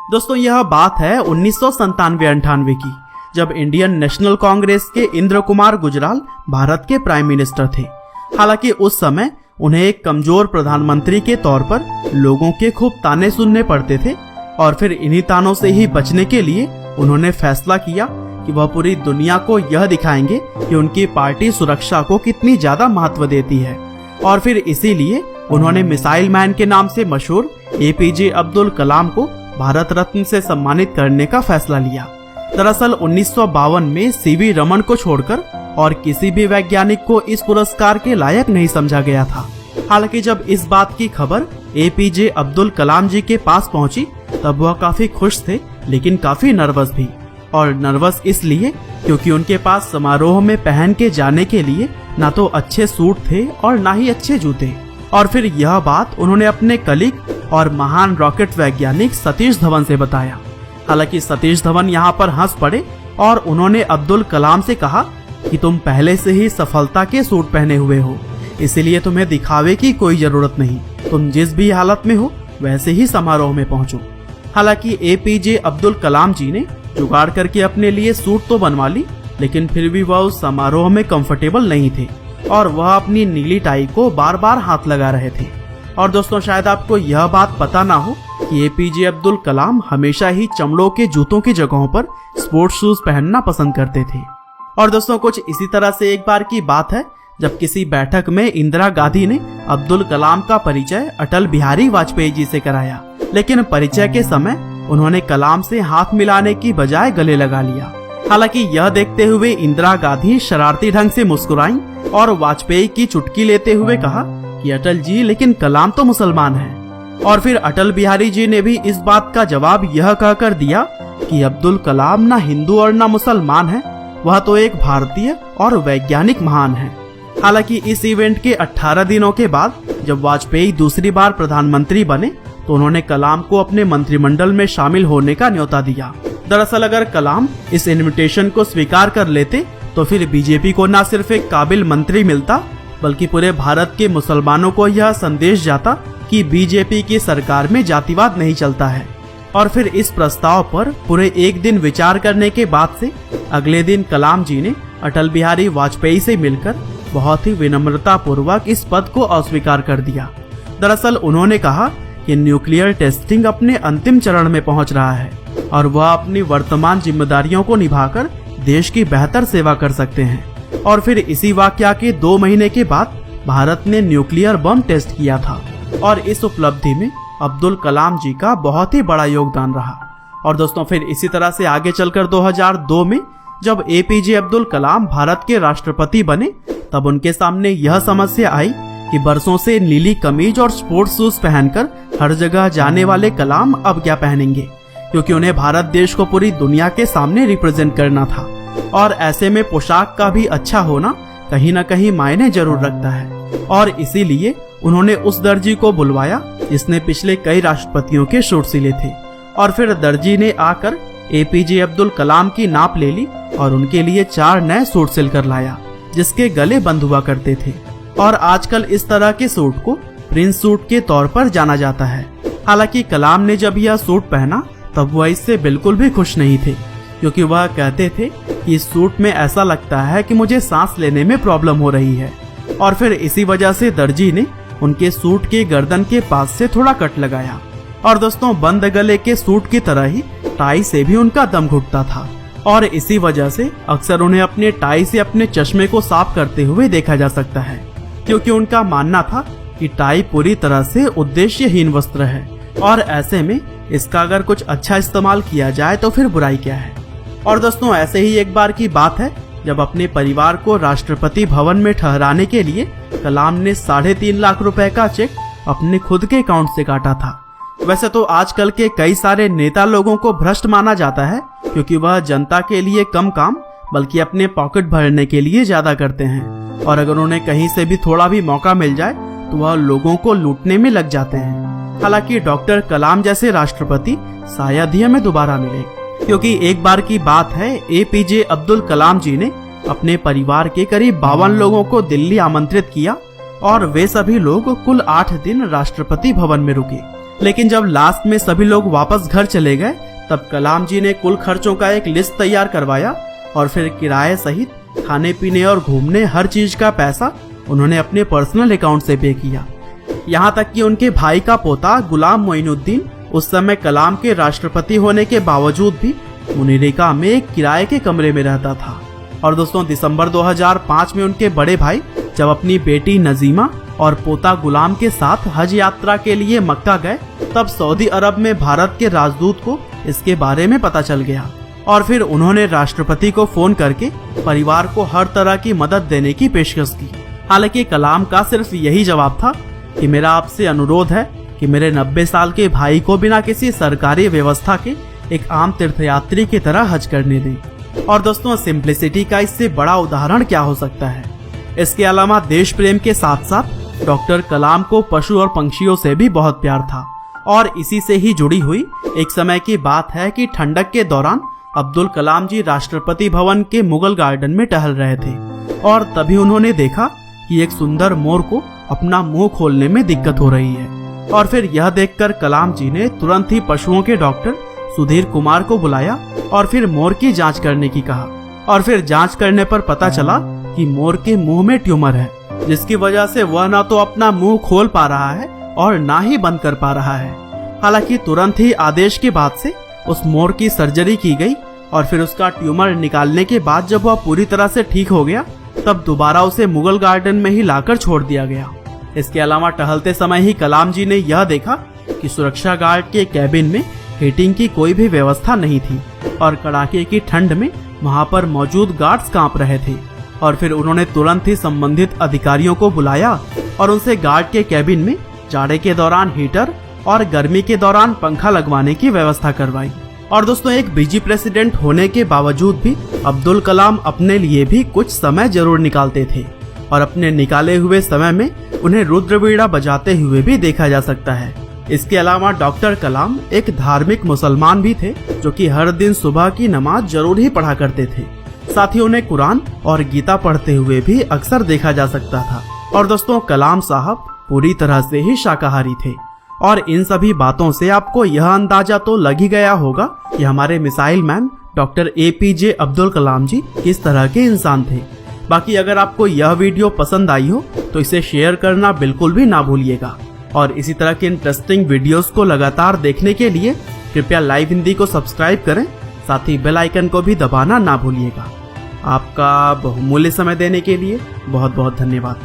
दोस्तों यह बात है 1997-98 की, जब इंडियन नेशनल कांग्रेस के इंद्र कुमार गुजराल भारत के प्राइम मिनिस्टर थे। हालांकि उस समय उन्हें एक कमजोर प्रधानमंत्री के तौर पर लोगों के खूब ताने सुनने पड़ते थे और फिर इन्हीं तानों से ही बचने के लिए उन्होंने फैसला किया कि वह पूरी दुनिया को यह दिखाएंगे कि उनकी पार्टी सुरक्षा को कितनी ज्यादा महत्व देती है। और फिर इसीलिए उन्होंने मिसाइल मैन के नाम से मशहूर एपीजे अब्दुल कलाम को भारत रत्न से सम्मानित करने का फैसला लिया। दरअसल 1952 में सीवी रमन को छोड़कर और किसी भी वैज्ञानिक को इस पुरस्कार के लायक नहीं समझा गया था। हालांकि जब इस बात की खबर एपीजे अब्दुल कलाम जी के पास पहुंची तब वह काफी खुश थे, लेकिन काफी नर्वस भी। और नर्वस इसलिए क्योंकि उनके पास समारोह में पहन के जाने के लिए ना तो अच्छे सूट थे और ना ही अच्छे जूते। और फिर यह बात उन्होंने अपने कलीग और महान रॉकेट वैज्ञानिक सतीश धवन से बताया। हालांकि सतीश धवन यहाँ पर हंस पड़े और उन्होंने अब्दुल कलाम से कहा कि तुम पहले से ही सफलता के सूट पहने हुए हो, इसलिए तुम्हें दिखावे की कोई जरूरत नहीं, तुम जिस भी हालत में हो वैसे ही समारोह में पहुंचो। हालांकि एपीजे अब्दुल कलाम जी ने जुगाड़ करके अपने लिए सूट तो बनवा ली, लेकिन फिर भी वह उस समारोह में कंफर्टेबल नहीं थे और वह अपनी नीली टाई को बार बार हाथ लगा रहे थे। और दोस्तों शायद आपको यह बात पता ना हो कि एपीजे अब्दुल कलाम हमेशा ही चमड़ों के जूतों की जगहों पर स्पोर्ट्स शूज पहनना पसंद करते थे। और दोस्तों कुछ इसी तरह से एक बार की बात है जब किसी बैठक में इंदिरा गांधी ने अब्दुल कलाम का परिचय अटल बिहारी वाजपेयी जी से कराया, लेकिन परिचय के समय उन्होंने कलाम से हाथ मिलाने की बजाय गले लगा लिया। हालांकि यह देखते हुए इंदिरा गांधी शरारती ढंग से मुस्कुराईं और वाजपेयी की चुटकी लेते हुए कहा कि अटल जी, लेकिन कलाम तो मुसलमान हैं। और फिर अटल बिहारी जी ने भी इस बात का जवाब यह कहकर दिया कि अब्दुल कलाम ना हिंदू और ना मुसलमान है, वह तो एक भारतीय और वैज्ञानिक महान है। हालांकि इस इवेंट के 18 दिनों के बाद जब वाजपेयी दूसरी बार प्रधानमंत्री बने तो उन्होंने कलाम को अपने मंत्रिमंडल में शामिल होने का न्योता दिया। दरअसल अगर कलाम इस इनविटेशन को स्वीकार कर लेते तो फिर बीजेपी को न सिर्फ एक काबिल मंत्री मिलता बल्कि पूरे भारत के मुसलमानों को यह संदेश जाता कि बीजेपी की सरकार में जातिवाद नहीं चलता है। और फिर इस प्रस्ताव पर पूरे एक दिन विचार करने के बाद से अगले दिन कलाम जी ने अटल बिहारी वाजपेयी से मिलकर बहुत ही विनम्रता पूर्वक इस पद को अस्वीकार कर दिया। दरअसल उन्होंने कहा कि न्यूक्लियर टेस्टिंग अपने अंतिम चरण में पहुंच रहा है और वह अपनी वर्तमान जिम्मेदारियों को निभाकर देश की बेहतर सेवा कर सकते हैं। और फिर इसी वाकया के 2 महीने के बाद भारत ने न्यूक्लियर बम टेस्ट किया था और इस उपलब्धि में अब्दुल कलाम जी का बहुत ही बड़ा योगदान रहा। और दोस्तों फिर इसी तरह से आगे चलकर 2002 में जब एपीजे अब्दुल कलाम भारत के राष्ट्रपति बने तब उनके सामने यह समस्या आई कि बरसों से नीली कमीज और स्पोर्ट्स शूज पहनकर हर जगह जाने वाले कलाम अब क्या पहनेंगे, क्योंकि उन्हें भारत देश को पूरी दुनिया के सामने रिप्रेजेंट करना था। और ऐसे में पोशाक का भी अच्छा होना कहीं न कहीं मायने जरूर रखता है। और इसीलिए उन्होंने उस दर्जी को बुलवाया जिसने पिछले कई राष्ट्रपतियों के सूट सिले थे। और फिर दर्जी ने आकर एपीजे अब्दुल कलाम की नाप ले ली और उनके लिए 4 नए सूट सिलकर लाया जिसके गले बंद हुआ करते थे। और आजकल इस तरह के सूट को प्रिंस सूट के तौर पर जाना जाता है। हालांकि कलाम ने जब यह सूट पहना तब वह इससे बिल्कुल भी खुश नहीं थे, क्योंकि वह कहते थे कि इस सूट में ऐसा लगता है कि मुझे सांस लेने में प्रॉब्लम हो रही है। और फिर इसी वजह से दर्जी ने उनके सूट के गर्दन के पास से थोड़ा कट लगाया। और दोस्तों बंद गले के सूट की तरह ही टाई से भी उनका दम घुटता था और इसी वजह से अक्सर उन्हें अपने टाई से अपने चश्मे को साफ करते हुए देखा जा सकता है, क्योंकि उनका मानना था कि टाई पूरी तरह से उद्देश्यहीन वस्त्र है और ऐसे में इसका अगर कुछ अच्छा इस्तेमाल किया जाए तो फिर बुराई क्या है। और दोस्तों ऐसे ही एक बार की बात है जब अपने परिवार को राष्ट्रपति भवन में ठहराने के लिए कलाम ने 3.5 लाख रुपए का चेक अपने खुद के अकाउंट से काटा था। वैसे तो आजकल के कई सारे नेता लोगों को भ्रष्ट माना जाता है, क्योंकि वह जनता के लिए कम काम बल्कि अपने पॉकेट भरने के लिए ज्यादा करते हैं और अगर उन्हें कहीं से भी थोड़ा भी मौका मिल जाए तो वह लोगों को लूटने में लग जाते हैं। हालांकि डॉक्टर कलाम जैसे राष्ट्रपति शायद ही हमें दोबारा मिले, क्योंकि एक बार की बात है एपीजे अब्दुल कलाम जी ने अपने परिवार के करीब 52 लोगों को दिल्ली आमंत्रित किया और वे सभी लोग कुल 8 दिन राष्ट्रपति भवन में रुके। लेकिन जब लास्ट में सभी लोग वापस घर चले गए तब कलाम जी ने कुल खर्चों का एक लिस्ट तैयार करवाया और फिर किराए सहित खाने पीने और घूमने हर चीज का पैसा उन्होंने अपने पर्सनल अकाउंट से पे किया। यहाँ तक कि उनके भाई का पोता गुलाम मोइनुद्दीन उस समय कलाम के राष्ट्रपति होने के बावजूद भी मुनीरिका में एक किराए के कमरे में रहता था। और दोस्तों, दिसंबर 2005 में उनके बड़े भाई जब अपनी बेटी नजीमा और पोता गुलाम के साथ हज यात्रा के लिए मक्का गए तब सऊदी अरब में भारत के राजदूत को इसके बारे में पता चल गया और फिर उन्होंने राष्ट्रपति को फोन करके परिवार को हर तरह की मदद देने की पेशकश की। हालांकि कलाम का सिर्फ यही जवाब था कि मेरा आपसे अनुरोध है कि मेरे 90 साल के भाई को बिना किसी सरकारी व्यवस्था के एक आम तीर्थयात्री की तरह हज करने दें। और दोस्तों, सिंप्लिसिटी का इससे बड़ा उदाहरण क्या हो सकता है। इसके अलावा देश प्रेम के साथ साथ डॉक्टर कलाम को पशु और पंछियों से भी बहुत प्यार था और इसी से ही जुड़ी हुई एक समय की बात है कि ठंडक के दौरान अब्दुल कलाम जी राष्ट्रपति भवन के मुगल गार्डन में टहल रहे थे और तभी उन्होंने देखा कि एक सुंदर मोर को अपना मुंह खोलने में दिक्कत हो रही है। और फिर यह देखकर कलाम जी ने तुरंत ही पशुओं के डॉक्टर सुधीर कुमार को बुलाया और फिर मोर की जांच करने की कहा। और फिर जांच करने पर पता चला कि मोर के मुंह में ट्यूमर है, जिसकी वजह से वह ना तो अपना मुंह खोल पा रहा है और ना ही बंद कर पा रहा है। हालांकि तुरंत ही आदेश के बाद से उस मोर की सर्जरी की गई और फिर उसका ट्यूमर निकालने के बाद जब वह पूरी तरह से ठीक हो गया तब दोबारा उसे मुगल गार्डन में ही लाकर छोड़ दिया गया। इसके अलावा टहलते समय ही कलाम जी ने यह देखा कि सुरक्षा गार्ड के कैबिन में हीटिंग की कोई भी व्यवस्था नहीं थी और कड़ाके की ठंड में वहां पर मौजूद गार्ड्स कांप रहे थे। और फिर उन्होंने तुरंत ही संबंधित अधिकारियों को बुलाया और उनसे गार्ड के कैबिन में जाड़े के दौरान हीटर और गर्मी के दौरान पंखा लगवाने की व्यवस्था करवाई। और दोस्तों, एक बिजी प्रेसिडेंट होने के बावजूद भी अब्दुल कलाम अपने लिए भी कुछ समय जरूर निकालते थे और अपने निकाले हुए समय में उन्हें रुद्रवीणा बजाते हुए भी देखा जा सकता है। इसके अलावा डॉक्टर कलाम एक धार्मिक मुसलमान भी थे जो कि हर दिन सुबह की नमाज जरूर ही पढ़ा करते थे। साथ ही उन्हें कुरान और गीता पढ़ते हुए भी अक्सर देखा जा सकता था। और दोस्तों, कलाम साहब पूरी तरह से ही शाकाहारी थे और इन सभी बातों से आपको यह अंदाजा तो लग ही गया होगा कि हमारे missile man doctor APJ Abdul Kalam ji किस तरह के इंसान थे। बाकी अगर आपको यह वीडियो पसंद आई हो तो इसे शेयर करना बिल्कुल भी ना भूलिएगा और इसी तरह के इंटरेस्टिंग वीडियोस को लगातार देखने के लिए कृपया लाइव हिंदी को सब्सक्राइब करें, साथ ही बेल आइकन को भी दबाना ना भूलिएगा। आपका बहुमूल्य समय देने के लिए बहुत बहुत धन्यवाद।